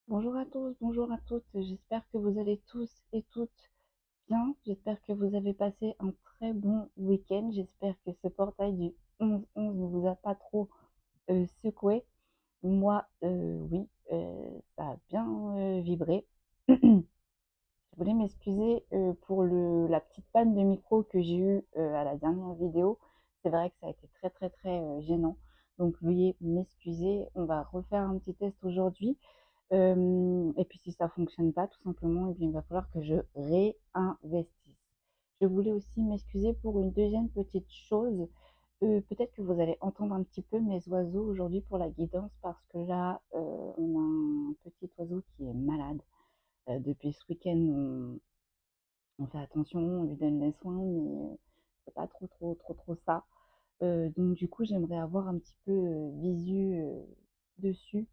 Bonjour à tous, bonjour à toutes. J'espère que vous allez tous et toutes bien. J'espère que vous avez passé un très bon week-end. J'espère que ce portail du 11-11 ne vous a pas trop secoué. Moi, oui, ça a bien vibré. Je voulais m'excuser pour la petite panne de micro que j'ai eue à la dernière vidéo. C'est vrai que ça a été très très très gênant. Donc veuillez m'excuser. On va refaire un petit test aujourd'hui. Et puis si ça fonctionne pas, tout simplement, eh bien, il va falloir que je réinvestisse. Je voulais aussi m'excuser pour une deuxième petite chose. Peut-être que vous allez entendre un petit peu mes oiseaux aujourd'hui pour la guidance parce que là, on a un petit oiseau qui est malade. Depuis ce week-end, on fait attention, on lui donne les soins, mais c'est pas trop ça. Donc du coup, j'aimerais avoir un petit peu visu dessus.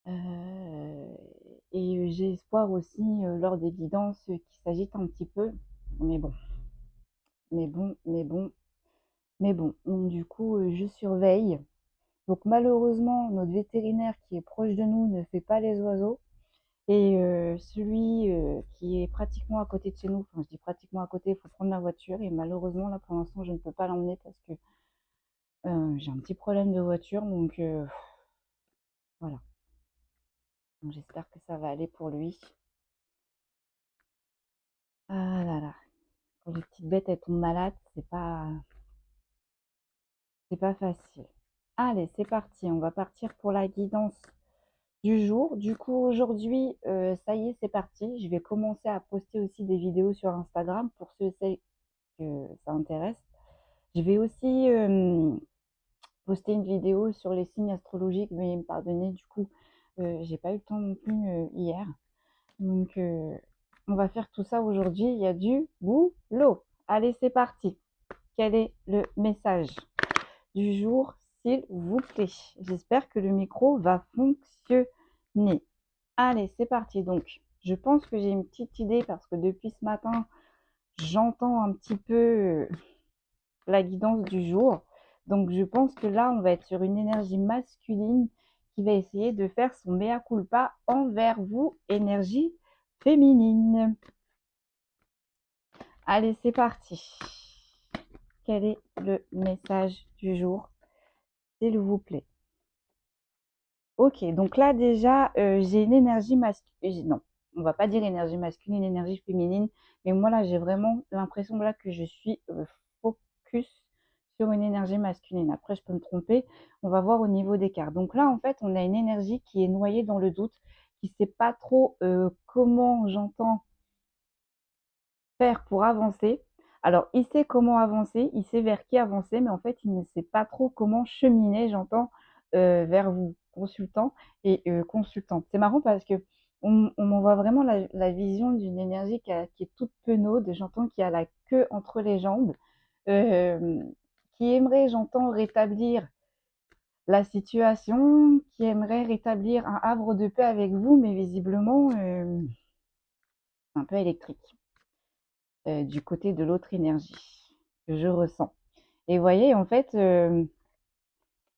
Heu et j'ai espoir aussi, lors des guidances, qu'il s'agite un petit peu. Mais bon, mais bon, mais bon, mais bon. Donc du coup, je surveille. Donc malheureusement, notre vétérinaire qui est proche de nous ne fait pas les oiseaux et celui, qui est pratiquement à côté de chez nous, enfin je dis pratiquement à côté, il faut prendre la voiture et malheureusement là pour l'instant je ne peux pas l'emmener parce que, j'ai un petit problème de voiture donc voilà. Donc j'espère que ça va aller pour lui. Ah là là. Quand les petites bêtes elles tombent malades, c'est pas facile. Allez, c'est parti, on va partir pour la guidance du jour. Du coup, aujourd'hui, ça y est, c'est parti. Je vais commencer à poster aussi des vidéos sur Instagram pour ceux et celles que ça intéresse. Je vais aussi poster une vidéo sur les signes astrologiques, mais pardonnez, du coup, j'ai pas eu le temps non plus hier. Donc, on va faire tout ça aujourd'hui. Il y a du boulot. Allez, c'est parti. Quel est le message du jour, s'il vous plaît? J'espère que le micro va fonctionner. Allez, c'est parti. Donc, je pense que j'ai une petite idée parce que depuis ce matin, j'entends un petit peu la guidance du jour. Donc, je pense que là, on va être sur une énergie masculine qui va essayer de faire son mea culpa envers vous, énergie féminine. Allez, c'est parti. Quel est le message du jour, s'il vous plaît? Ok, donc là déjà, j'ai une énergie masculine. Non, on va pas dire énergie masculine, énergie féminine. Mais moi là, j'ai vraiment l'impression là que je suis focus sur une énergie masculine. Après, je peux me tromper. On va voir au niveau des cartes. Donc là, en fait, on a une énergie qui est noyée dans le doute, qui ne sait pas trop comment j'entends faire pour avancer. Alors, il sait comment avancer, il sait vers qui avancer, mais en fait, il ne sait pas trop comment cheminer, j'entends, vers vous, consultant et consultante. C'est marrant parce que on m'envoie vraiment la vision d'une énergie qui est toute penaude, j'entends qui a la queue entre les jambes, qui aimerait, j'entends, rétablir la situation, qui aimerait rétablir un havre de paix avec vous, mais visiblement, c'est un peu électrique. Du côté de l'autre énergie que je ressens. Et vous voyez, en fait, il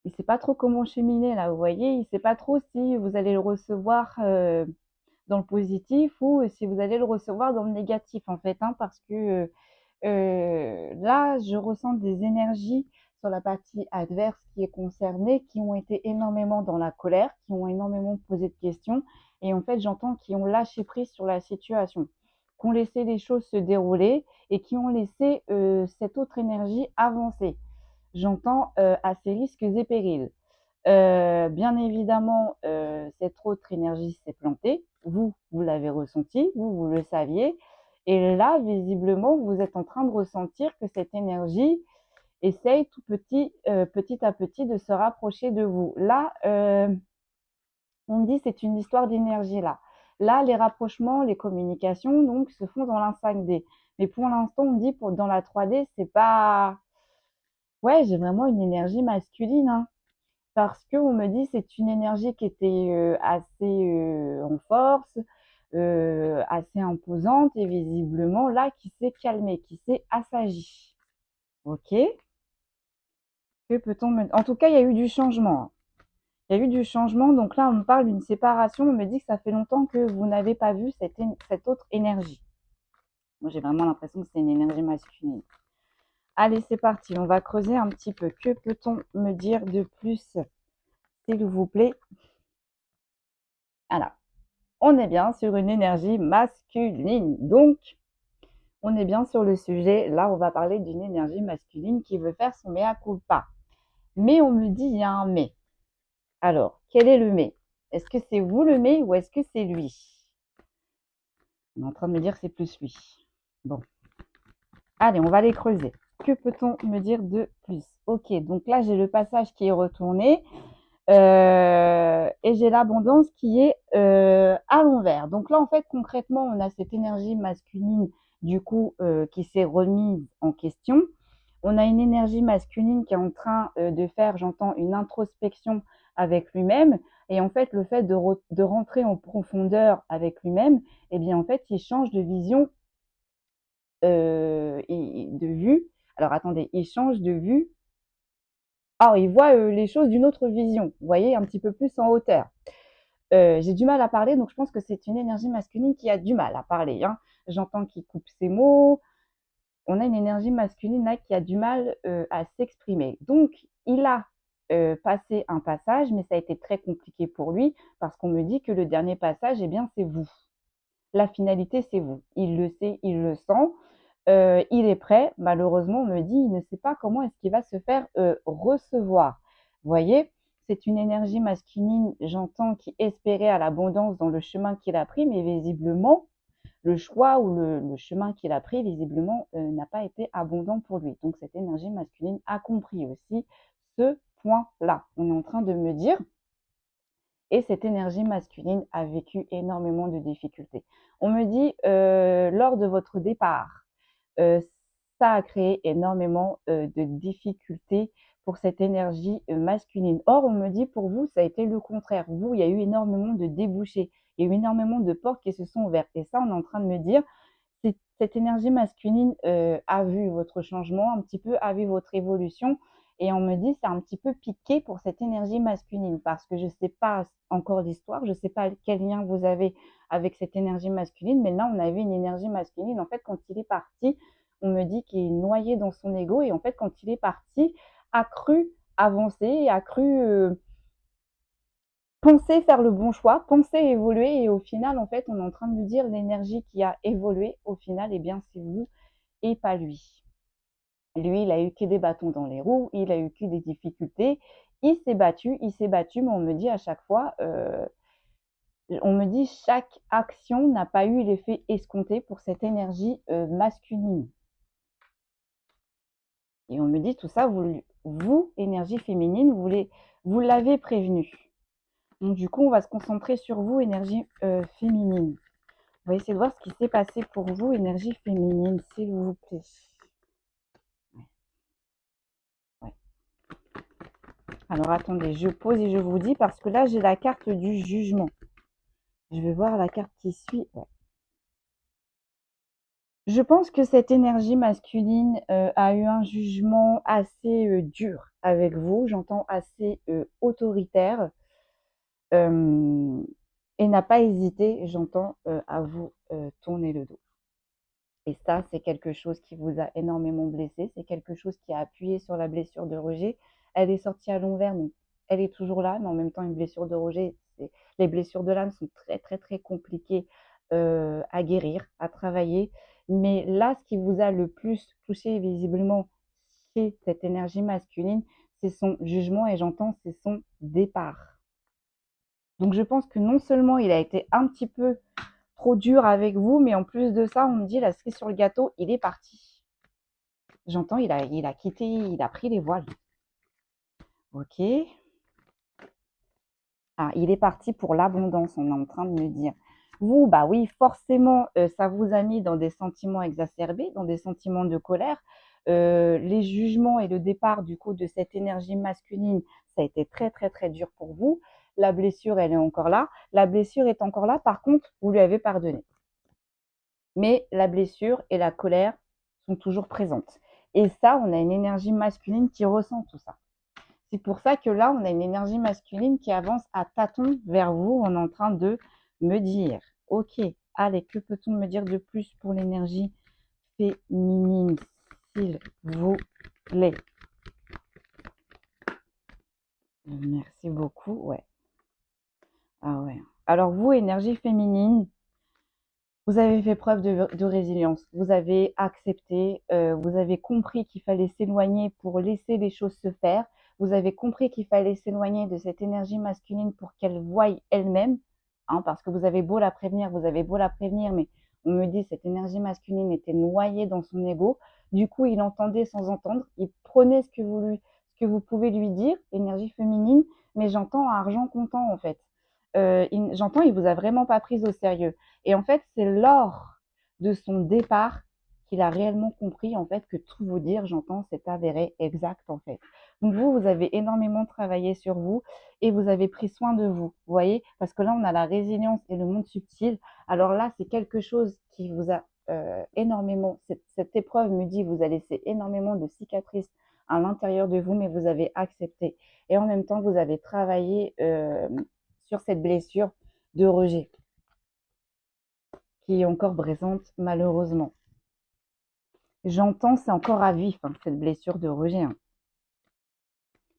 ne sait pas trop comment cheminer là. Vous voyez, il ne sait pas trop si vous allez le recevoir dans le positif ou si vous allez le recevoir dans le négatif, en fait, hein, parce que là, je ressens des énergies sur la partie adverse qui est concernée, qui ont été énormément dans la colère, qui ont énormément posé de questions, et en fait, j'entends qui ont lâché prise sur la situation, qui ont laissé les choses se dérouler et qui ont laissé cette autre énergie avancer. J'entends à ses risques et périls. Bien évidemment, cette autre énergie s'est plantée. Vous l'avez ressenti, vous le saviez. Et là, visiblement, vous êtes en train de ressentir que cette énergie essaye tout petit à petit de se rapprocher de vous. Là, on me dit c'est une histoire d'énergie là. Là, les rapprochements, les communications, donc, se font dans la 5D. Mais pour l'instant, on me dit dans la 3D, c'est pas... Ouais, j'ai vraiment une énergie masculine, hein. Parce qu'on me dit c'est une énergie qui était assez en force, assez imposante et visiblement là qui s'est calmée, qui s'est assagie. Ok. Que peut-on me... En tout cas, il y a eu du changement, hein. Il y a eu du changement, donc là, on me parle d'une séparation. On me dit que ça fait longtemps que vous n'avez pas vu cette autre énergie. Moi, j'ai vraiment l'impression que c'est une énergie masculine. Allez, c'est parti. On va creuser un petit peu. Que peut-on me dire de plus, s'il vous plaît? Voilà. On est bien sur une énergie masculine. Donc, on est bien sur le sujet. Là, on va parler d'une énergie masculine qui veut faire son mea culpa. Mais on me dit, il y a un mais. Alors, quel est le mais? Est-ce que c'est vous le mais ou est-ce que c'est lui? On est en train de me dire que c'est plus lui. Bon. Allez, on va les creuser. Que peut-on me dire de plus? Ok, donc là, j'ai le passage qui est retourné. Et j'ai l'abondance qui est à l'envers. Donc là, en fait, concrètement, on a cette énergie masculine, du coup, qui s'est remise en question. On a une énergie masculine qui est en train de faire, j'entends, une introspection avec lui-même. Et en fait, le fait de rentrer en profondeur avec lui-même, eh bien, en fait, il change de vision et de vue. Alors, attendez, il change de vue. Ah, il voit les choses d'une autre vision, vous voyez, un petit peu plus en hauteur. J'ai du mal à parler, donc je pense que c'est une énergie masculine qui a du mal à parler. Hein. J'entends qu'il coupe ses mots. On a une énergie masculine là qui a du mal à s'exprimer. Donc, il a passé un passage, mais ça a été très compliqué pour lui parce qu'on me dit que le dernier passage, eh bien, c'est vous. La finalité, c'est vous. Il le sait, il le sent. Il est prêt. Malheureusement, on me dit, il ne sait pas comment est-ce qu'il va se faire recevoir. Vous voyez, c'est une énergie masculine, j'entends, qui espérait à l'abondance dans le chemin qu'il a pris, mais visiblement, le choix ou le chemin qu'il a pris, visiblement, n'a pas été abondant pour lui. Donc, cette énergie masculine a compris aussi ce point-là. On est en train de me dire, et cette énergie masculine a vécu énormément de difficultés. On me dit, lors de votre départ, ça a créé énormément de difficultés pour cette énergie masculine. Or, on me dit pour vous, ça a été le contraire. Vous, il y a eu énormément de débouchés, il y a eu énormément de portes qui se sont ouvertes. Et ça, on est en train de me dire, cette énergie masculine a vu votre changement, un petit peu a vu votre évolution. Et on me dit, c'est un petit peu piqué pour cette énergie masculine parce que je ne sais pas encore l'histoire, je ne sais pas quel lien vous avez avec cette énergie masculine, mais là, on avait une énergie masculine. En fait, quand il est parti, on me dit qu'il est noyé dans son ego et en fait, quand il est parti, a cru avancer, a cru penser faire le bon choix, penser évoluer et au final, en fait, on est en train de me dire l'énergie qui a évolué, au final, eh bien, c'est vous et pas lui. Lui, il a eu que des bâtons dans les roues, il a eu que des difficultés, il s'est battu, mais on me dit à chaque fois, on me dit chaque action n'a pas eu l'effet escompté pour cette énergie masculine. Et on me dit tout ça, vous énergie féminine, vous l'avez prévenu. Donc du coup, on va se concentrer sur vous, énergie féminine. On va essayer de voir ce qui s'est passé pour vous, énergie féminine, s'il vous plaît. Ouais. Alors attendez, je pose et je vous dis parce que là, j'ai la carte du jugement. Je vais voir la carte qui suit. Ouais. Je pense que cette énergie masculine a eu un jugement assez dur avec vous, j'entends assez autoritaire, et n'a pas hésité, j'entends, à vous tourner le dos. Et ça, c'est quelque chose qui vous a énormément blessé, c'est quelque chose qui a appuyé sur la blessure de rejet. Elle est sortie à l'envers, donc elle est toujours là, mais en même temps, une blessure de rejet, les blessures de l'âme sont très, très, très compliquées à guérir, à travailler. Mais là, ce qui vous a le plus touché visiblement chez cette énergie masculine, c'est son jugement et j'entends, c'est son départ. Donc je pense que non seulement il a été un petit peu trop dur avec vous, mais en plus de ça, on me dit la cerise sur le gâteau, il est parti. J'entends, il a quitté, il a pris les voiles. Ok. Ah, il est parti pour l'abondance, on est en train de me dire. Vous, bah oui, forcément, ça vous a mis dans des sentiments exacerbés, dans des sentiments de colère. Les jugements et le départ du coup de cette énergie masculine, ça a été très très très dur pour vous. La blessure, elle est encore là. La blessure est encore là. Par contre, vous lui avez pardonné. Mais la blessure et la colère sont toujours présentes. Et ça, on a une énergie masculine qui ressent tout ça. C'est pour ça que là, on a une énergie masculine qui avance à tâtons vers vous. On est en train de me dire, ok, allez, que peut-on me dire de plus pour l'énergie féminine, s'il vous plaît? Merci beaucoup, ouais. Ah ouais. Alors vous, énergie féminine, vous avez fait preuve de résilience. Vous avez accepté, vous avez compris qu'il fallait s'éloigner pour laisser les choses se faire. Vous avez compris qu'il fallait s'éloigner de cette énergie masculine pour qu'elle voie elle-même, hein, parce que vous avez beau la prévenir, mais on me dit cette énergie masculine était noyée dans son ego. Du coup, il entendait sans entendre. Il prenait ce que vous pouvez lui dire, énergie féminine, mais j'entends argent comptant en fait. J'entends, il vous a vraiment pas prise au sérieux. Et en fait, c'est lors de son départ qu'il a réellement compris en fait que tout vous dire, j'entends, c'est avéré exact en fait. Donc vous avez énormément travaillé sur vous et vous avez pris soin de vous, vous voyez, parce que là on a la résilience et le monde subtil. Alors là, c'est quelque chose qui vous a énormément. Cette épreuve me dit vous a laissé énormément de cicatrices à l'intérieur de vous, mais vous avez accepté. Et en même temps, vous avez travaillé sur cette blessure de rejet qui est encore présente malheureusement. J'entends, c'est encore à vif, hein, cette blessure de rejet. Hein.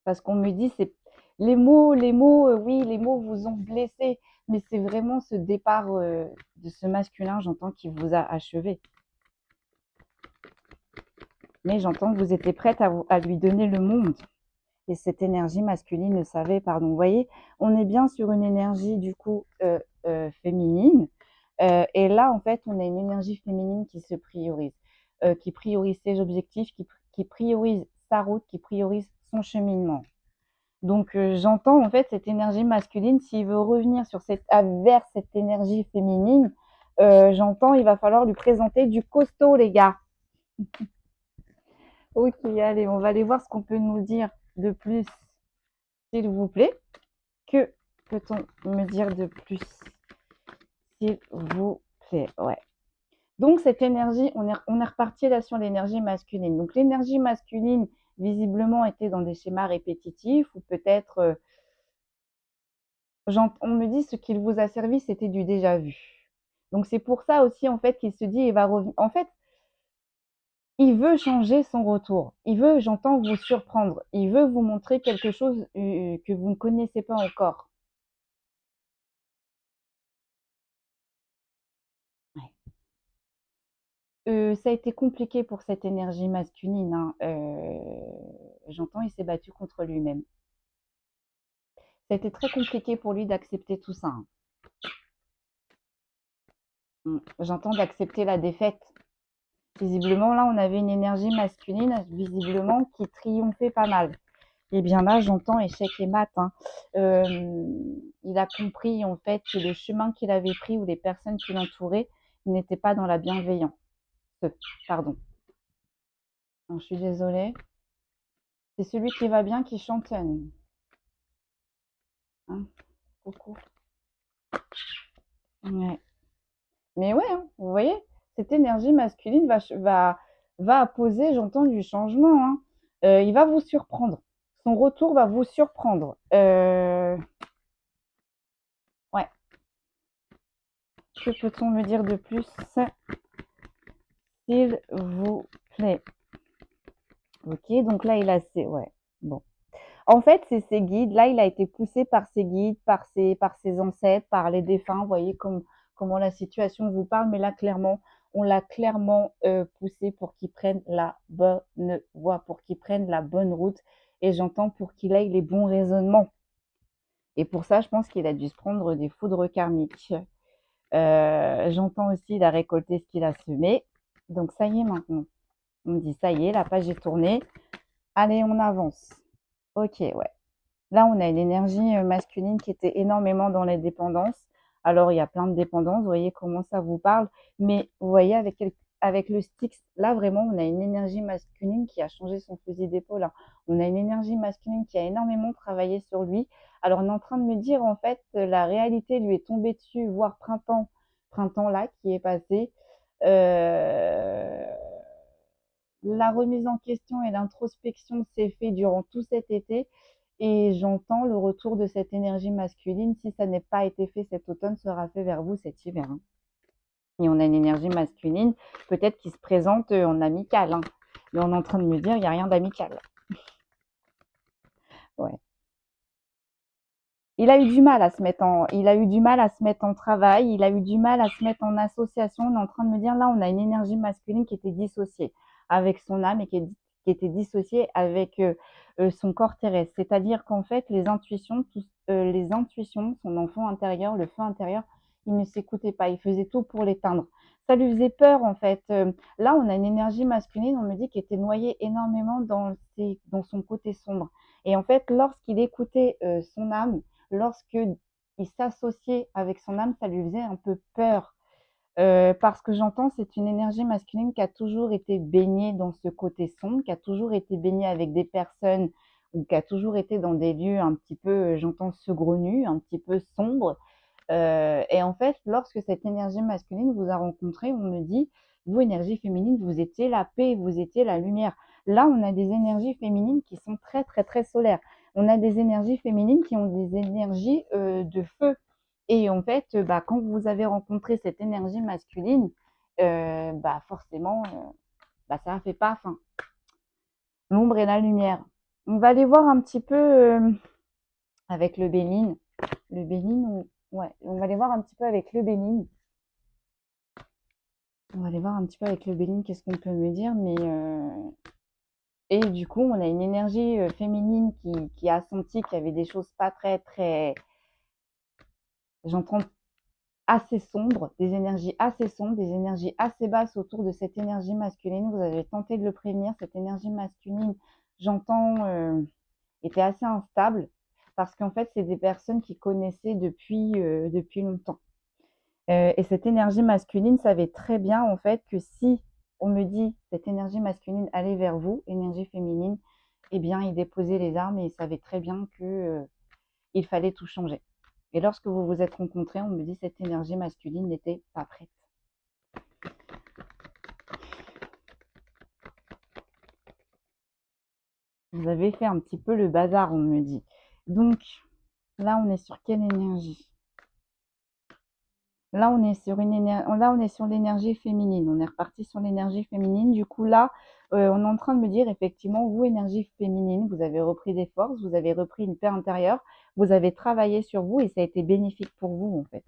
Parce qu'on me dit, c'est les mots, oui, les mots vous ont blessé, mais c'est vraiment ce départ de ce masculin, j'entends, qui vous a achevé. Mais j'entends que vous étiez prête à lui donner le monde. Et cette énergie masculine le savait, pardon. Vous voyez, on est bien sur une énergie, du coup, féminine. Et là, en fait, on a une énergie féminine qui se priorise, qui priorise ses objectifs, qui priorise sa route, qui priorise son cheminement. Donc, j'entends en fait cette énergie masculine, s'il veut revenir vers cette énergie féminine, j'entends, il va falloir lui présenter du costaud, les gars. Ok, allez, on va aller voir ce qu'on peut nous dire de plus, s'il vous plaît. Que peut-on me dire de plus, s'il vous plaît? Ouais. Donc, cette énergie, on est reparti là sur l'énergie masculine. Donc, l'énergie masculine, visiblement, était dans des schémas répétitifs ou peut-être, on me dit ce qu'il vous a servi, c'était du déjà vu. Donc, c'est pour ça aussi, en fait, qu'il se dit, il va revenir. En fait, il veut changer son retour. Il veut, j'entends, vous surprendre. Il veut vous montrer quelque chose que vous ne connaissez pas encore. Ouais. Ça a été compliqué pour cette énergie masculine, hein. J'entends, il s'est battu contre lui-même. Ça a été très compliqué pour lui d'accepter tout ça, hein. J'entends d'accepter la défaite. Visiblement, là, on avait une énergie masculine, visiblement, qui triomphait pas mal. Et bien là, j'entends échec et mat, hein. Il a compris, en fait, que le chemin qu'il avait pris ou les personnes qui l'entouraient n'étaient pas dans la bienveillance. Pardon. Alors, je suis désolée. C'est celui qui va bien qui chantonne. Hein, coucou. Ouais. Mais ouais, hein, vous voyez, cette énergie masculine va apposer, j'entends, du changement. Hein. Il va vous surprendre. Son retour va vous surprendre. Ouais. Que peut-on me dire de plus, s'il vous plaît? Ok, donc là, il a ses... Ouais, bon. En fait, c'est ses guides. Là, il a été poussé par ses guides, par ses ancêtres, par les défunts. Vous voyez comment la situation vous parle. Mais là, clairement, on l'a clairement poussé pour qu'il prenne la bonne voie, pour qu'il prenne la bonne route. Et j'entends pour qu'il ait les bons raisonnements. Et pour ça, je pense qu'il a dû se prendre des foudres karmiques. J'entends aussi, il a récolté ce qu'il a semé. Donc, ça y est maintenant. On me dit, ça y est, la page est tournée. Allez, on avance. Ok, ouais. Là, on a une énergie masculine qui était énormément dans les dépendances. Alors, il y a plein de dépendances, vous voyez comment ça vous parle. Mais vous voyez, avec le Styx, là, vraiment, on a une énergie masculine qui a changé son fusil d'épaule. Hein. On a une énergie masculine qui a énormément travaillé sur lui. Alors, on est en train de me dire, en fait, la réalité lui est tombée dessus, voire printemps là, qui est passé. Euh, la remise en question et l'introspection s'est fait durant tout cet été. et j'entends le retour de cette énergie masculine. Si ça n'est pas été fait cet automne, sera fait vers vous cet hiver, hein. Et on a une énergie masculine, peut-être qui se présente en amical, hein. Mais on est en train de me dire, il n'y a rien d'amical. Ouais. Il a eu du mal à se mettre il a eu du mal à se mettre en travail, il a eu du mal à se mettre en association. On est en train de me dire, là, on a une énergie masculine qui était dissociée avec son âme et qui était dissociée avec son corps terrestre. C'est-à-dire qu'en fait, les intuitions, son enfant intérieur, le feu intérieur, il ne s'écoutait pas, il faisait tout pour l'éteindre. Ça lui faisait peur, en fait. Là, on a une énergie masculine, on me dit, qui était noyée énormément dans son côté sombre. Et en fait, lorsqu'il écoutait son âme, lorsqu'il s'associait avec son âme, ça lui faisait un peu peur. Parce que j'entends, c'est une énergie masculine qui a toujours été baignée dans ce côté sombre, qui a toujours été baignée avec des personnes ou qui a toujours été dans des lieux un petit peu, j'entends saugrenus, un petit peu sombres. Et en fait, lorsque cette énergie masculine vous a rencontré, on me dit, vous, énergie féminine, vous étiez la paix, vous étiez la lumière. Là, on a des énergies féminines qui sont très, très, très solaires. On a des énergies féminines qui ont des énergies de feu. Et en fait, bah, quand vous avez rencontré cette énergie masculine, bah, forcément, bah, ça a fait paf, hein. L'ombre et la lumière. On va aller voir un petit peu avec le Béline. Le Béline, ouais, on va aller voir un petit peu avec le Béline. On va aller voir un petit peu avec le Béline, qu'est-ce qu'on peut me dire, mais et du coup, on a une énergie féminine qui a senti qu'il y avait des choses pas très, très, j'entends assez sombres, des énergies assez basses autour de cette énergie masculine. Vous avez tenté de le prévenir, cette énergie masculine, j'entends, était assez instable parce qu'en fait, c'est des personnes qui connaissaient depuis longtemps. Et cette énergie masculine savait très bien en fait que si on me dit cette énergie masculine allait vers vous, énergie féminine, eh bien il déposait les armes et il savait très bien que il fallait tout changer. Et lorsque vous vous êtes rencontrés, on me dit cette énergie masculine n'était pas prête. Vous avez fait un petit peu le bazar, on me dit. Donc là, on est sur quelle énergie? Là, on est sur l'énergie féminine. On est reparti sur l'énergie féminine. Du coup, là, on est en train de me dire, effectivement, vous, énergie féminine, vous avez repris des forces, vous avez repris une paix intérieure, vous avez travaillé sur vous et ça a été bénéfique pour vous, en fait.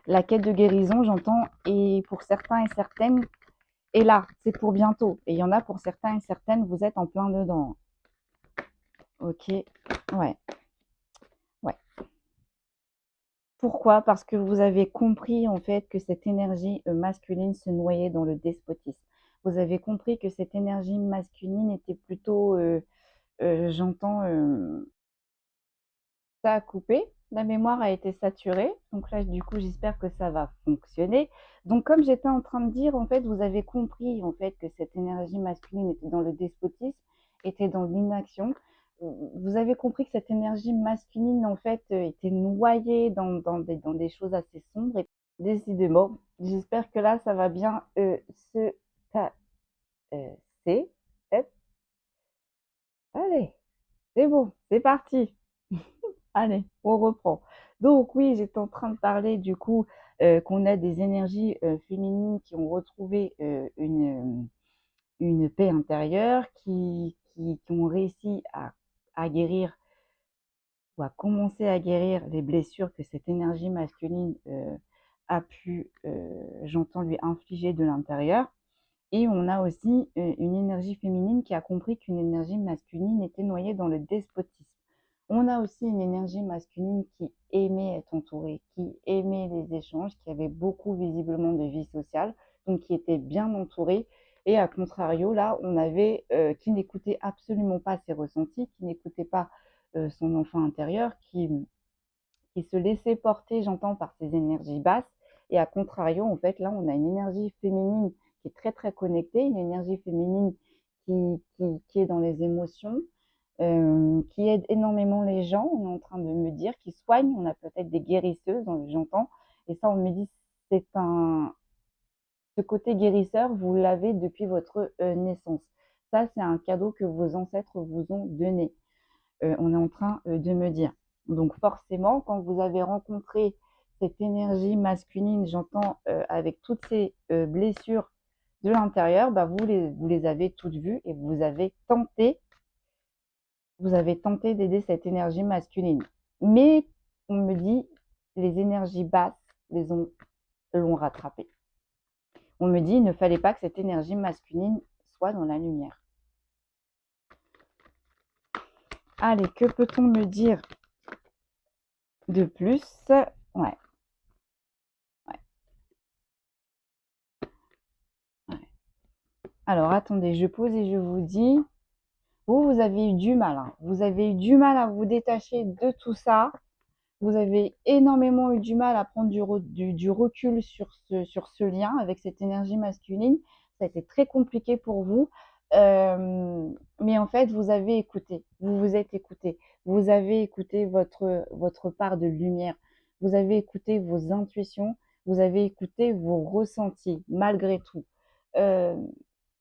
La quête de guérison, j'entends, et pour certains et certaines, et là, c'est pour bientôt. Et il y en a pour certains et certaines, vous êtes en plein dedans. Ok, ouais, ouais. Pourquoi? Parce que vous avez compris en fait que cette énergie masculine se noyait dans le despotisme. Vous avez compris que cette énergie masculine était plutôt, j'entends, ça a coupé, la mémoire a été saturée. Donc là, du coup, j'espère que ça va fonctionner. Donc, comme j'étais en train de dire, en fait, vous avez compris en fait que cette énergie masculine était dans le despotisme, était dans l'inaction. Vous avez compris que cette énergie masculine, en fait, était noyée dans des choses assez sombres. Et décidément, j'espère que là, ça va bien se passer. Allez, c'est bon, c'est parti. Allez, on reprend. Donc oui, j'étais en train de parler du coup qu'on a des énergies féminines qui ont retrouvé une paix intérieure, qui ont réussi à guérir ou à commencer à guérir les blessures que cette énergie masculine a pu, j'entends, lui infliger de l'intérieur. Et on a aussi une énergie féminine qui a compris qu'une énergie masculine était noyée dans le despotisme. On a aussi une énergie masculine qui aimait être entourée, qui aimait les échanges, qui avait beaucoup visiblement de vie sociale, donc qui était bien entourée. Et à contrario, là, on avait qui n'écoutait absolument pas ses ressentis, qui n'écoutait pas son enfant intérieur, qui se laissait porter, j'entends, par ces énergies basses. Et à contrario, en fait, là, on a une énergie féminine qui est très, très connectée, une énergie féminine qui est dans les émotions, qui aide énormément les gens, on est en train de me dire, qui soigne, on a peut-être des guérisseuses, j'entends, et ça, on me dit, ce côté guérisseur, vous l'avez depuis votre naissance. Ça, c'est un cadeau que vos ancêtres vous ont donné. on est en train de me dire. Donc forcément, quand vous avez rencontré cette énergie masculine, j'entends avec toutes ces blessures de l'intérieur, bah, vous les avez toutes vues et vous avez tenté d'aider cette énergie masculine. Mais on me dit, les énergies basses l'ont rattrapé. On me dit, il ne fallait pas que cette énergie masculine soit dans la lumière. Allez, que peut-on me dire de plus? Ouais. Alors, attendez, je pose et je vous dis, vous avez eu du mal. Hein. Vous avez eu du mal à vous détacher de tout ça. Vous avez énormément eu du mal à prendre du recul sur ce lien avec cette énergie masculine. Ça a été très compliqué pour vous. Mais en fait, vous avez écouté. Vous vous êtes écouté. Vous avez écouté votre part de lumière. Vous avez écouté vos intuitions. Vous avez écouté vos ressentis, malgré tout. Euh,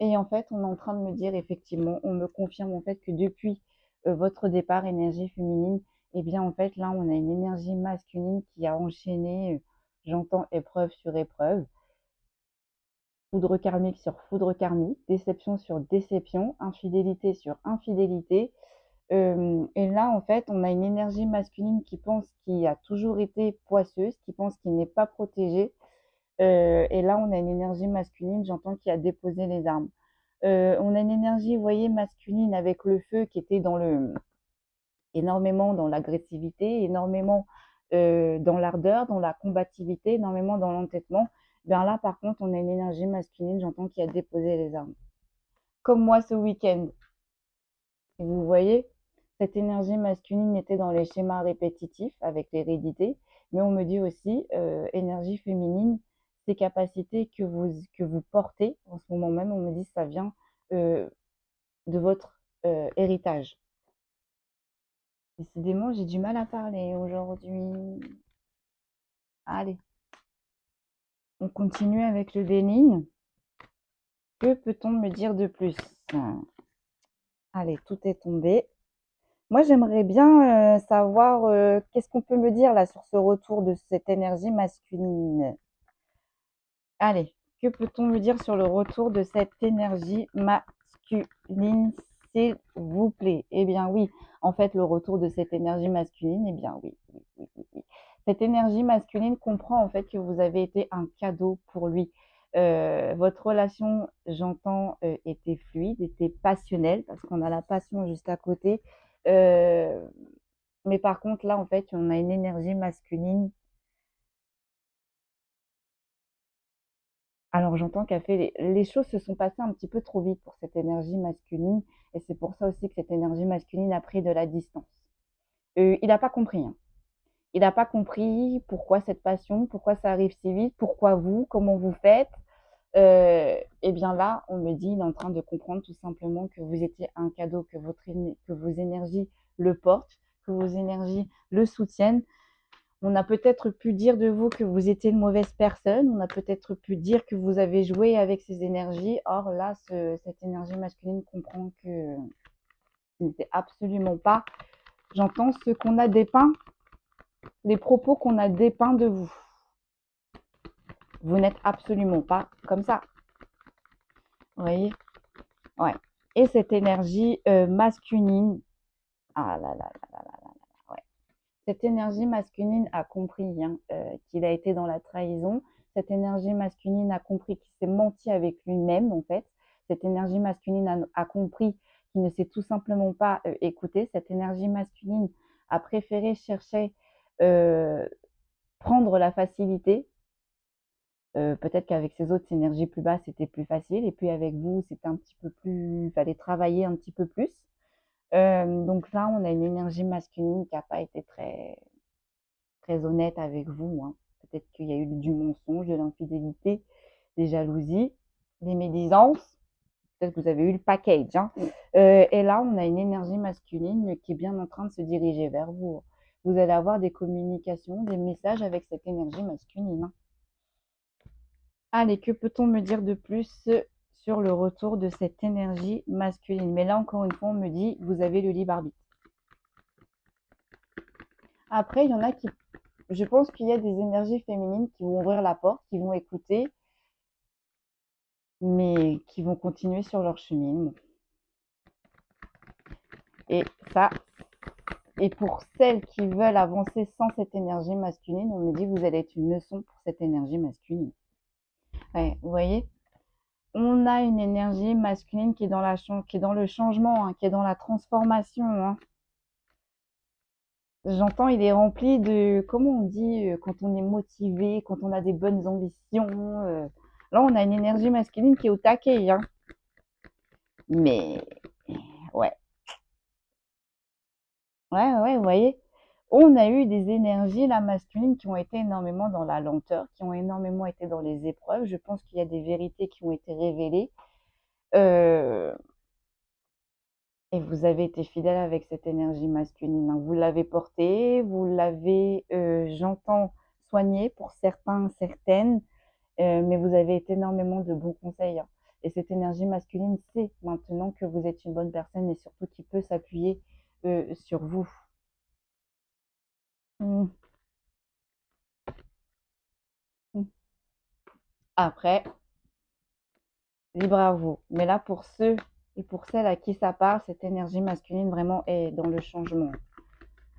et en fait, on est en train de me dire, effectivement, on me confirme en fait que depuis votre départ, énergie féminine, eh bien, en fait, là, on a une énergie masculine qui a enchaîné, j'entends épreuve sur épreuve, foudre karmique sur foudre karmique, déception sur déception, infidélité sur infidélité. Et là, en fait, on a une énergie masculine qui pense qu'il a toujours été poisseuse, qui pense qu'il n'est pas protégé. Et là, on a une énergie masculine, j'entends, qui a déposé les armes. On a une énergie, vous voyez, masculine avec le feu qui était énormément dans l'agressivité, énormément dans l'ardeur, dans la combativité, énormément dans l'entêtement. Bien là, par contre, on a une énergie masculine, j'entends, qui a déposé les armes. Comme moi ce week-end. Et vous voyez, cette énergie masculine était dans les schémas répétitifs avec l'hérédité, mais on me dit aussi, énergie féminine, ces capacités que vous portez en ce moment même, on me dit ça vient de votre héritage. Décidément, j'ai du mal à parler aujourd'hui. Allez, on continue avec le bénigne. Que peut-on me dire de plus? Allez, tout est tombé. Moi, j'aimerais bien savoir qu'est-ce qu'on peut me dire là sur ce retour de cette énergie masculine. Allez, que peut-on me dire sur le retour de cette énergie masculine, s'il vous plaît? Eh bien oui, en fait, le retour de cette énergie masculine, eh bien oui, oui, oui, oui, oui. Cette énergie masculine comprend en fait que vous avez été un cadeau pour lui. Votre relation, j'entends, était fluide, était passionnelle, parce qu'on a la passion juste à côté. Euh, mais par contre, là, en fait, on a une énergie masculine. Alors j'entends qu'elle fait les choses se sont passées un petit peu trop vite pour cette énergie masculine et c'est pour ça aussi que cette énergie masculine a pris de la distance. Il n'a pas compris, hein. Il n'a pas compris pourquoi cette passion, pourquoi ça arrive si vite, pourquoi vous, comment vous faites. Et bien là, on me dit, il est en train de comprendre tout simplement que vous étiez un cadeau, que vos énergies le portent, que vos énergies le soutiennent. On a peut-être pu dire de vous que vous étiez une mauvaise personne, on a peut-être pu dire que vous avez joué avec ces énergies. Or là, cette énergie masculine comprend que ce n'était absolument pas. J'entends ce qu'on a dépeint, les propos qu'on a dépeints de vous. Vous n'êtes absolument pas comme ça. Vous voyez? Ouais. Et cette énergie masculine, ah là là là là là là, ouais. Cette énergie masculine a compris hein, qu'il a été dans la trahison. Cette énergie masculine a compris qu'il s'est menti avec lui-même, en fait. Cette énergie masculine a compris qu'il ne s'est tout simplement pas écouté. Cette énergie masculine a préféré chercher, prendre la facilité. Peut-être qu'avec ses autres énergies plus basses, c'était plus facile. Et puis avec vous, c'était un petit peu plus... Il fallait travailler un petit peu plus. Donc là, on a une énergie masculine qui n'a pas été très honnête avec vous. Hein. Peut-être qu'il y a eu du mensonge, de l'infidélité, des jalousies, des médisances. Peut-être que vous avez eu le package. Hein. Et là, on a une énergie masculine qui est bien en train de se diriger vers vous. Vous allez avoir des communications, des messages avec cette énergie masculine. Hein. Allez, que peut-on me dire de plus sur le retour de cette énergie masculine? Mais là, encore une fois, on me dit, vous avez le libre arbitre. Après, il y en a qui, je pense qu'il y a des énergies féminines qui vont ouvrir la porte, qui vont écouter, mais qui vont continuer sur leur cheminement. Et ça, et pour celles qui veulent avancer sans cette énergie masculine, on me dit vous allez être une leçon pour cette énergie masculine. Ouais, vous voyez, on a une énergie masculine qui est dans qui est dans le changement, hein, qui est dans la transformation, hein. J'entends, il est rempli de, comment on dit, quand on est motivé, quand on a des bonnes ambitions. Là, on a une énergie masculine qui est au taquet, hein. Mais, ouais, ouais, vous voyez, on a eu des énergies, là, masculines, qui ont été énormément dans la lenteur, qui ont énormément été dans les épreuves. Je pense qu'il y a des vérités qui ont été révélées. Euh, Et vous avez été fidèle avec cette énergie masculine, hein. Vous l'avez portée, vous l'avez, j'entends, soignée pour certains, certaines, mais vous avez été énormément de bons conseils, hein. Et cette énergie masculine sait maintenant que vous êtes une bonne personne et surtout qui peut s'appuyer sur vous. Mmh. Mmh. Après, libre à vous. Mais là, pour ceux et pour celles à qui ça parle, cette énergie masculine vraiment est dans le changement.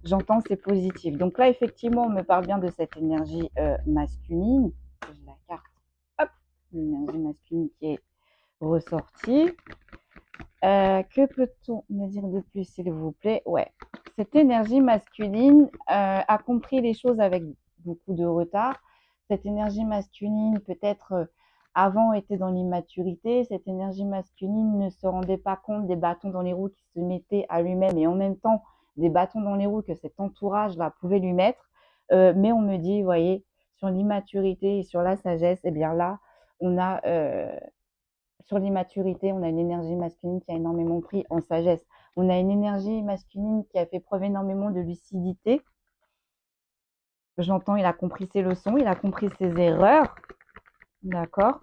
J'entends, c'est positif. Donc là, effectivement, on me parle bien de cette énergie masculine. J'ai la carte, hop, l'énergie masculine qui est ressortie. Que peut-on me dire de plus, s'il vous plaît? Ouais, cette énergie masculine a compris les choses avec beaucoup de retard. Cette énergie masculine, peut-être avant, était dans l'immaturité. Cette énergie masculine ne se rendait pas compte des bâtons dans les roues qui se mettaient à lui-même et en même temps des bâtons dans les roues que cet entourage-là pouvait lui mettre. Mais on me dit, vous voyez, sur l'immaturité et sur la sagesse, eh bien là, on a sur l'immaturité, on a une énergie masculine qui a énormément pris en sagesse. On a une énergie masculine qui a fait preuve énormément de lucidité. J'entends, il a compris ses leçons, il a compris ses erreurs. D'accord.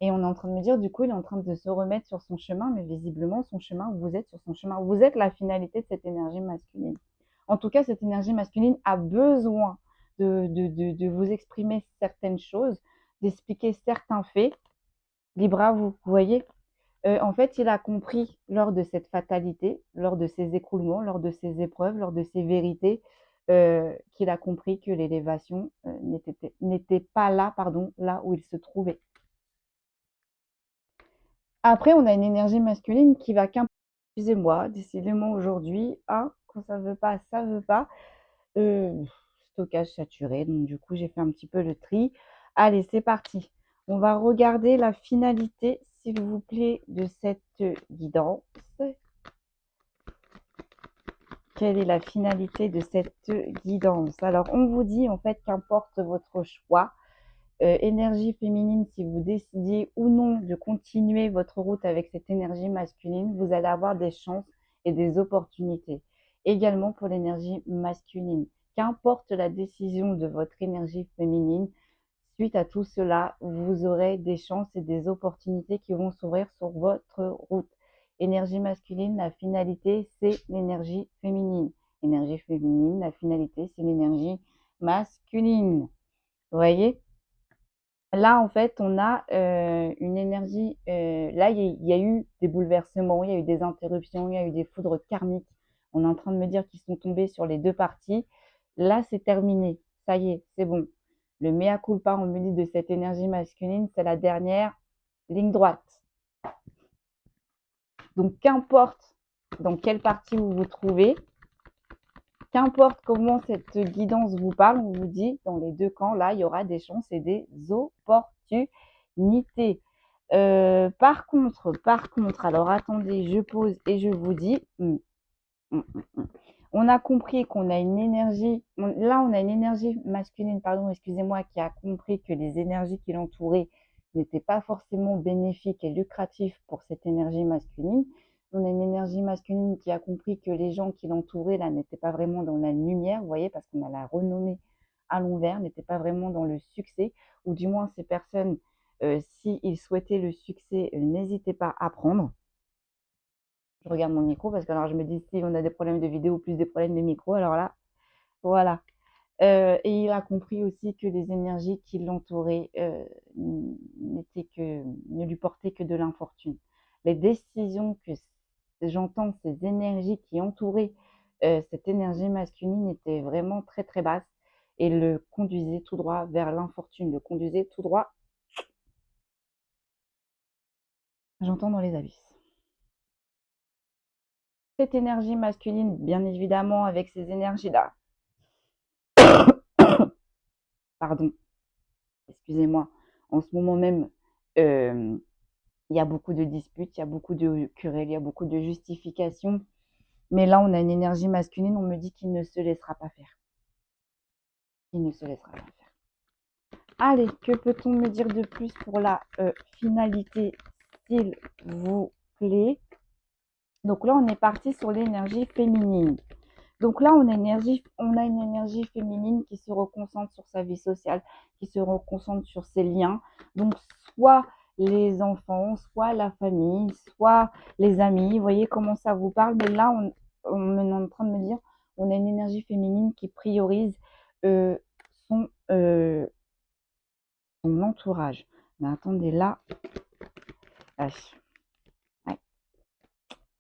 Et on est en train de me dire, du coup, il est en train de se remettre sur son chemin, mais visiblement, son chemin, vous êtes sur son chemin. Vous êtes la finalité de cette énergie masculine. En tout cas, cette énergie masculine a besoin de vous exprimer certaines choses, d'expliquer certains faits. Libre à vous, vous voyez. En fait, il a compris lors de cette fatalité, lors de ces écroulements, lors de ces épreuves, lors de ces vérités, qu'il a compris que l'élévation n'était pas là, pardon, là où il se trouvait. Après, on a une énergie masculine qui va qu'importe. Excusez-moi, décidément aujourd'hui, hein, quand ça veut pas, ça veut pas. Euh, Stockage saturé, donc du coup, j'ai fait un petit peu le tri. Allez, c'est parti. On va regarder la finalité, s'il vous plaît, de cette guidance. Quelle est la finalité de cette guidance? Alors, on vous dit en fait qu'importe votre choix, énergie féminine, si vous décidiez ou non de continuer votre route avec cette énergie masculine, vous allez avoir des chances et des opportunités. Également pour l'énergie masculine. Qu'importe la décision de votre énergie féminine, suite à tout cela, vous aurez des chances et des opportunités qui vont s'ouvrir sur votre route. Énergie masculine, la finalité, c'est l'énergie féminine. Énergie féminine, la finalité, c'est l'énergie masculine. Vous voyez? Là, en fait, on a une énergie. Là, il y a eu des bouleversements, il y a eu des interruptions, il y a eu des foudres karmiques. On est en train de me dire qu'ils sont tombés sur les deux parties. Là, c'est terminé. Ça y est, c'est bon. Le mea culpa, on me dit, de cette énergie masculine, c'est la dernière ligne droite. Donc, qu'importe dans quelle partie vous vous trouvez, qu'importe comment cette guidance vous parle, on vous dit, dans les deux camps, là, il y aura des chances et des opportunités. Par contre, alors attendez, je pose et je vous dis, on a compris qu'on a une énergie, là on a une énergie masculine, pardon, excusez-moi, qui a compris que les énergies qui l'entouraient n'étaient pas forcément bénéfiques et lucratives pour cette énergie masculine. On a une énergie masculine qui a compris que les gens qui l'entouraient là n'étaient pas vraiment dans la lumière, vous voyez, parce qu'on a la renommée à l'envers, n'étaient pas vraiment dans le succès, ou du moins ces personnes, s'ils souhaitaient le succès, n'hésitez pas à prendre. Je regarde mon micro parce que alors je me dis si on a des problèmes de vidéo plus des problèmes de micro, alors là, Voilà. Et il a compris aussi que les énergies qui l'entouraient ne lui portaient que de l'infortune. Les décisions que j'entends, ces énergies qui entouraient cette énergie masculine étaient vraiment très très basses et le conduisaient tout droit vers l'infortune, le conduisaient tout droit, j'entends, dans les abysses. Cette énergie masculine, bien évidemment, avec ces énergies-là, pardon, excusez-moi, en ce moment même, il y a beaucoup de disputes, il y a beaucoup de querelles, il y a beaucoup de justifications. Mais là, on a une énergie masculine, on me dit qu'il ne se laissera pas faire. Il ne se laissera pas faire. Allez, que peut-on me dire de plus pour la finalité, s'il vous plaît? Donc là, on est parti sur l'énergie féminine. Donc là, on a une énergie féminine qui se reconcentre sur sa vie sociale, qui se reconcentre sur ses liens. Donc, soit les enfants, soit la famille, soit les amis. Vous voyez comment ça vous parle? Mais là, on est en train de me dire, on a une énergie féminine qui priorise euh, son, euh, son entourage. Mais attendez, là, ah, ouais,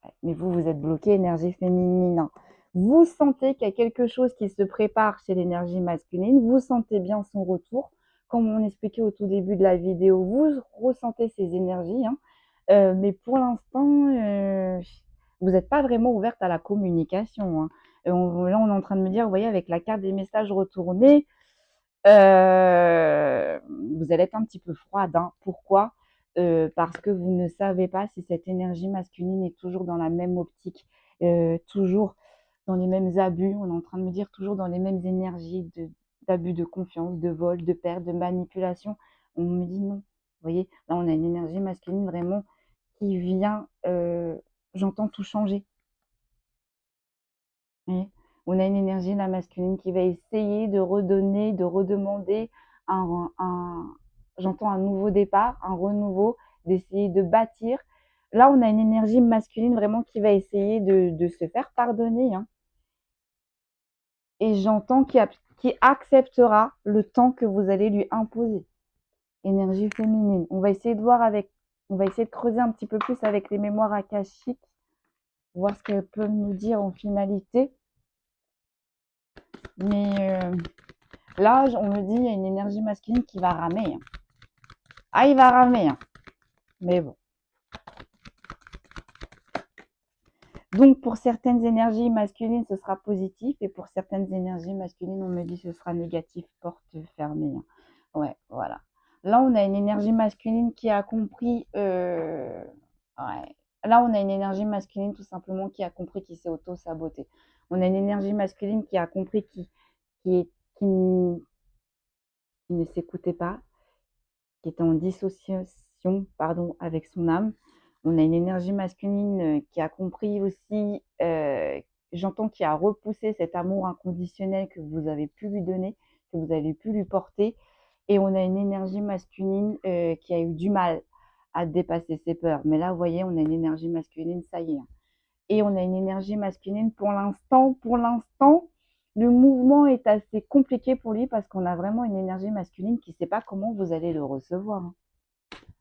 ouais. Mais vous êtes bloqué, énergie féminine. Vous sentez qu'il y a quelque chose qui se prépare chez l'énergie masculine, vous sentez bien son retour. Comme on expliquait au tout début de la vidéo, vous ressentez ces énergies, hein. Mais pour l'instant, vous n'êtes pas vraiment ouverte à la communication, hein. Là, on est en train de me dire, vous voyez, avec la carte des messages retournés, vous allez être un petit peu froide, hein. Pourquoi? Parce que vous ne savez pas si cette énergie masculine est toujours dans la même optique, toujours dans les mêmes abus. On est en train de me dire toujours dans les mêmes énergies d'abus de confiance, de vol, de perte, de manipulation. On me dit non. Vous voyez, là, on a une énergie masculine vraiment qui vient, j'entends tout changer. Oui. On a une énergie, la masculine, qui va essayer de redonner, de redemander j'entends un nouveau départ, un renouveau, d'essayer de bâtir. Là, on a une énergie masculine vraiment qui va essayer de se faire pardonner, hein. Et j'entends qui acceptera le temps que vous allez lui imposer. Énergie féminine. On va essayer de voir on va essayer de creuser un petit peu plus avec les mémoires akashiques, voir ce qu'elles peuvent nous dire en finalité. Mais là, on me dit, il y a une énergie masculine qui va ramer, hein. Ah, il va ramer, hein. Mais bon. Donc, pour certaines énergies masculines, ce sera positif. Et pour certaines énergies masculines, on me dit ce sera négatif, porte fermée, hein. Ouais, voilà. Là, on a une énergie masculine qui a compris. Ouais. Là, on a une énergie masculine tout simplement qui a compris qui s'est auto-saboté. On a une énergie masculine qui a compris qui, qui ne s'écoutait pas, qui était en dissociation, pardon, avec son âme. On a une énergie masculine qui a compris aussi, j'entends, qui a repoussé cet amour inconditionnel que vous avez pu lui donner, que vous avez pu lui porter. Et on a une énergie masculine qui a eu du mal à dépasser ses peurs. Mais là, vous voyez, on a une énergie masculine, ça y est, hein. Et on a une énergie masculine pour l'instant, le mouvement est assez compliqué pour lui parce qu'on a vraiment une énergie masculine qui ne sait pas comment vous allez le recevoir, hein.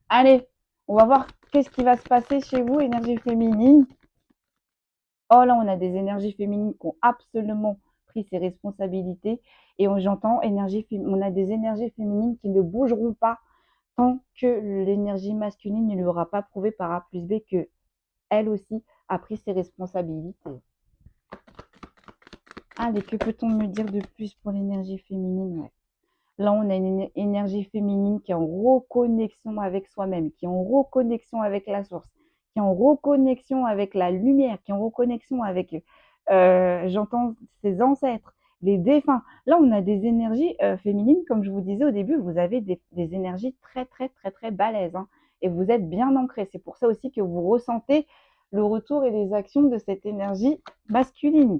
Allez, on va voir qu'est-ce qui va se passer chez vous, énergie féminine. Oh là, on a des énergies féminines qui ont absolument pris ses responsabilités. Et j'entends on a des énergies féminines qui ne bougeront pas tant que l'énergie masculine ne lui aura pas prouvé par A plus B que elle aussi a pris ses responsabilités. Allez, que peut-on me dire de plus pour l'énergie féminine? Ouais. Là, on a une énergie féminine qui est en reconnexion avec soi-même, qui est en reconnexion avec la source, qui est en reconnexion avec la lumière, qui est en reconnexion avec, j'entends, ses ancêtres, les défunts. Là, on a des énergies féminines, comme je vous disais au début, vous avez des énergies très, très, très, très balèzes, hein, et vous êtes bien ancrés. C'est pour ça aussi que vous ressentez le retour et les actions de cette énergie masculine.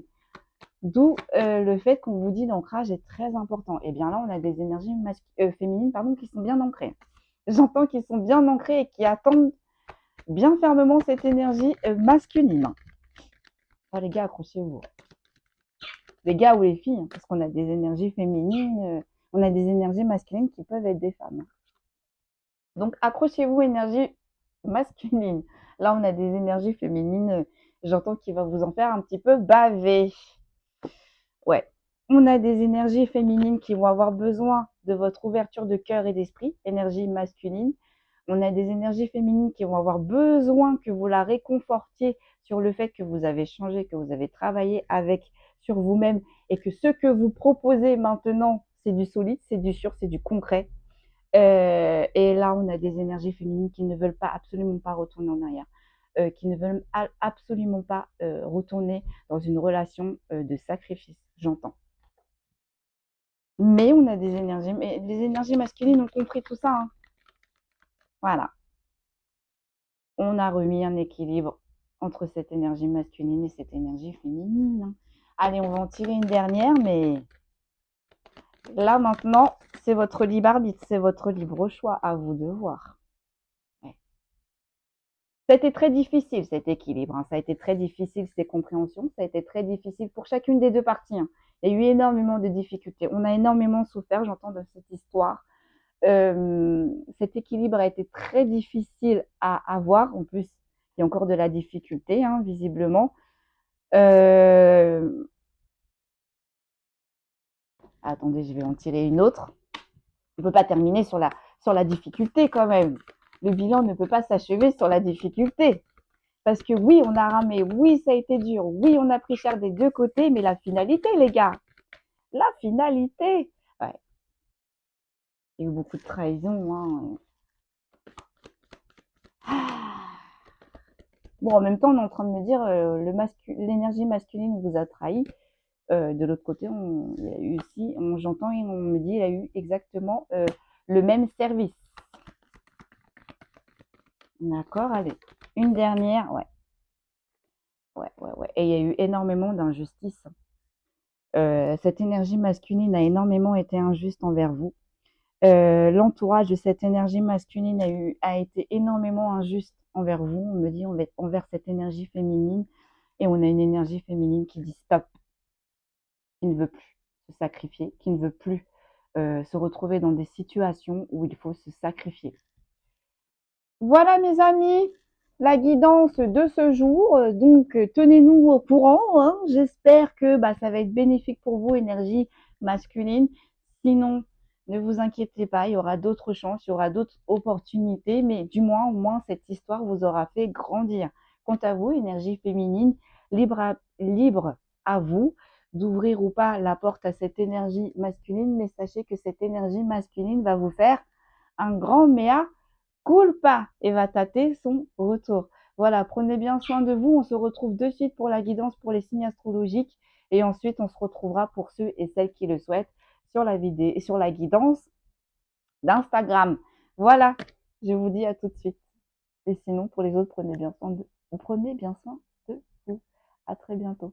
D'où le fait qu'on vous dit l'ancrage est très important. Et bien là, on a des énergies féminines qui sont bien ancrées. J'entends qu'ils sont bien ancrés et qui attendent bien fermement cette énergie masculine. Oh les gars, accrochez-vous. les gars ou les filles, hein, parce qu'on a des énergies féminines, on a des énergies masculines qui peuvent être des femmes. Donc, accrochez-vous, énergie masculine. Là, on a des énergies féminines, j'entends qu'il va vous en faire un petit peu baver. Ouais. On a des énergies féminines qui vont avoir besoin de votre ouverture de cœur et d'esprit, énergie masculine. On a des énergies féminines qui vont avoir besoin que vous la réconfortiez sur le fait que vous avez changé, que vous avez travaillé avec sur vous-même et que ce que vous proposez maintenant, c'est du solide, c'est du sûr, c'est du concret. Et là, on a des énergies féminines qui ne veulent pas absolument pas retourner en arrière, qui ne veulent absolument pas retourner dans une relation de sacrifice, j'entends. Mais on a des énergies, mais les énergies masculines ont compris tout ça, hein. Voilà. On a remis un équilibre entre cette énergie masculine et cette énergie féminine, hein. Allez, on va en tirer une dernière, mais là maintenant, c'est votre libre arbitre, c'est votre libre choix, à vous de voir. Ouais. Ça a été très difficile cet équilibre, hein. Ça a été très difficile ces compréhensions, ça a été très difficile pour chacune des deux parties, hein. Il y a eu énormément de difficultés. On a énormément souffert, j'entends, de cette histoire. Cet équilibre a été très difficile à avoir. En plus, il y a encore de la difficulté, hein, visiblement. Attendez, je vais en tirer une autre. On ne peut pas terminer sur la difficulté quand même. Le bilan ne peut pas s'achever sur la difficulté. Parce que oui, on a ramé, oui, ça a été dur, oui, on a pris cher des deux côtés, mais la finalité, les gars, la finalité, ouais, il y a eu beaucoup de trahison, hein. Bon, en même temps, on est en train de me dire, l'énergie masculine vous a trahi. De l'autre côté, il y a eu aussi, j'entends et on me dit, il a eu exactement le même service. D'accord, allez. Une dernière, ouais. Ouais, ouais, ouais. Et il y a eu énormément d'injustice. Cette énergie masculine a énormément été injuste envers vous. L'entourage de cette énergie masculine a été énormément injuste envers vous. On me dit envers cette énergie féminine. Et on a une énergie féminine qui dit stop, qui ne veut plus se sacrifier, qui ne veut plus se retrouver dans des situations où il faut se sacrifier. Voilà mes amis, la guidance de ce jour. Donc tenez-nous au courant, hein. J'espère que ça va être bénéfique pour vous, énergie masculine. Sinon, ne vous inquiétez pas, il y aura d'autres chances, il y aura d'autres opportunités, mais du moins, au moins, cette histoire vous aura fait grandir. Quant à vous, énergie féminine, libre à vous d'ouvrir ou pas la porte à cette énergie masculine, mais sachez que cette énergie masculine va vous faire un grand mea culpa et va tâter son retour. Voilà, prenez bien soin de vous. On se retrouve de suite pour la guidance pour les signes astrologiques et ensuite on se retrouvera pour ceux et celles qui le souhaitent sur la vidéo et sur la guidance d'Instagram. Voilà, je vous dis à tout de suite. Et sinon, pour les autres, prenez bien soin de vous. À très bientôt.